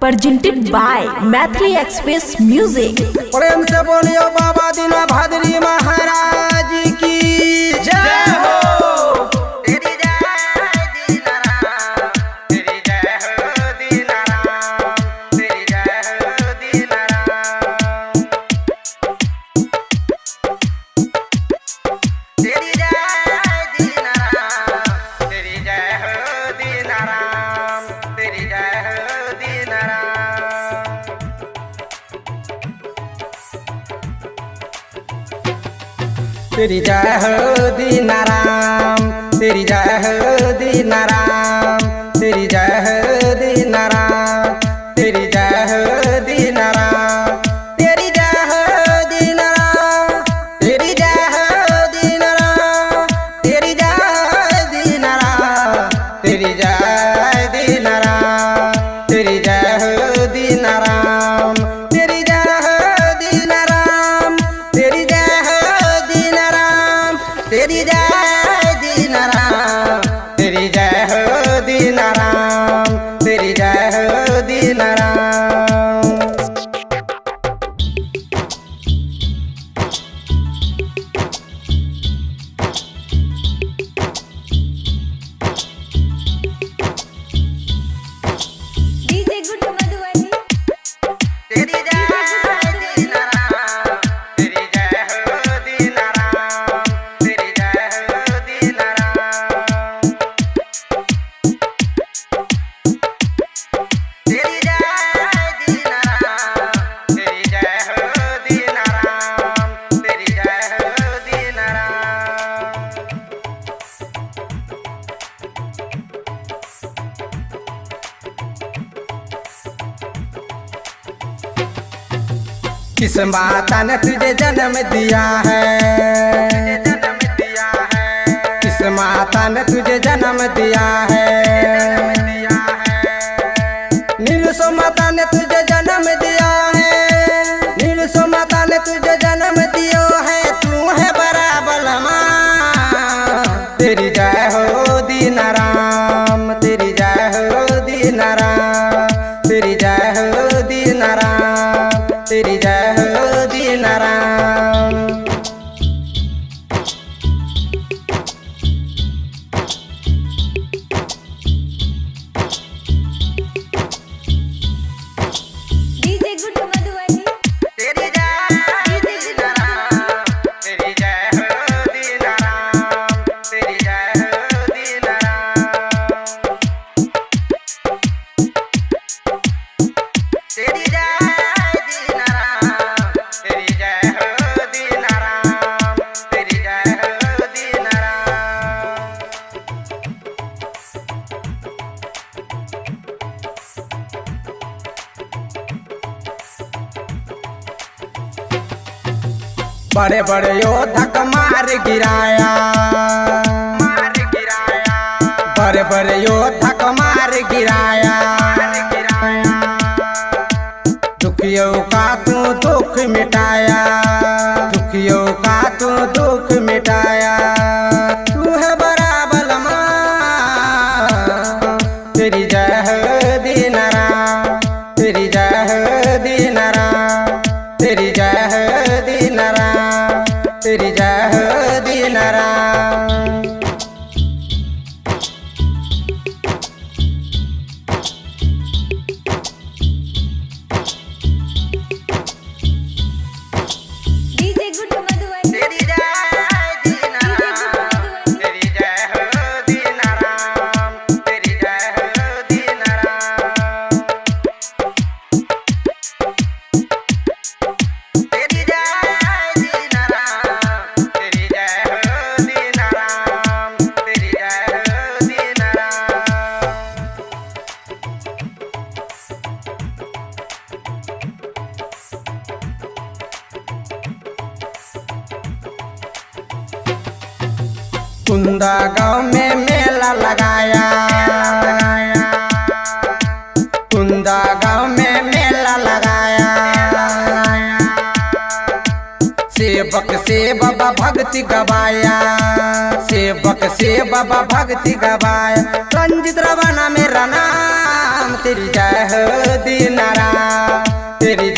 presented by Mathli Express Music। प्रेम से बोलियो बाबा दीना भादरी महाराज की जय हो। तेरी जय दीना राम, तेरी जय हो दीना राम, तेरी जय हो दीना राम, तेरी जय दीना राम, तेरी जय हो दीना राम, तेरी जय हो दीना राम। तेरी जय हो दीना राम, तेरी जय हो दीना राम, तेरी जय हो दीना राम, तेरी जय हो दीना राम, तेरी जय हो दीना राम, तेरी जय हो दीना राम, तेरी जय दीना राम, तेरी जय दीना राम, तेरी जय हो दीना राम, तेरी जय हो दीना राम, तेरी जय हो दीना राम, तेरी जय दीना राम, तेरी जय हो दीना राम, तेरी जय हो दीना राम। DJ good Madhubani. तेरी जय दीना राम, तेरी जय हो दीना राम, तेरी जय हो दीना राम, तेरी जय दीना राम, तेरी जय हो दीना राम, तेरी जय हो दीना राम। किस माता ने तुझे जन्म दिया है, किस माता ने तुझे जन्म दिया है, नीलसो माता ने तुझे जन्म दिया है, नीलसो माता ने तुझे जन्म दियो है, तू है बड़ा बलवान। तेरी जय हो दीना राम, तेरी जय हो दीना राम, तेरी जय हो दीना राम, तेरी जय हो दीना राम। DJ good Madhubani. तेरी जय दीना राम, तेरी जय हो दीना राम, तेरी जय हो दीना राम, तेरी जय दीना राम, तेरी जय हो दीना राम, तेरी जय हो दीना राम। बड़े बड़े योद्धा का मार गिराया, बड़े बड़े योद्धा का मार गिराया, दुखियों का तू दुख मिटाया, दुखियों का तू दुख मिटाया, तू है बड़ा बलवान। तेरी जय हो दीना राम, तेरी जय हो दीना राम, तेरी जय हो दीना राम, तेरी जय हो दीना राम। DJ good Madhubani. तेरी जय दीना राम, तेरी जय हो दीना राम, तेरी जय हो दीना राम, तेरी जय दीना राम, तेरी जय हो दीना राम, तेरी जय हो दीना राम। कुंदा गांव में मेला लगाया, कुंदा गांव में मेला लगाया, सेवक से बाबा भक्ति गवाया, सेवक से बाबा भक्ति गवाया, रंजित रवाना मेरा नाम, तेरी जय हो दीनाराम, तेरी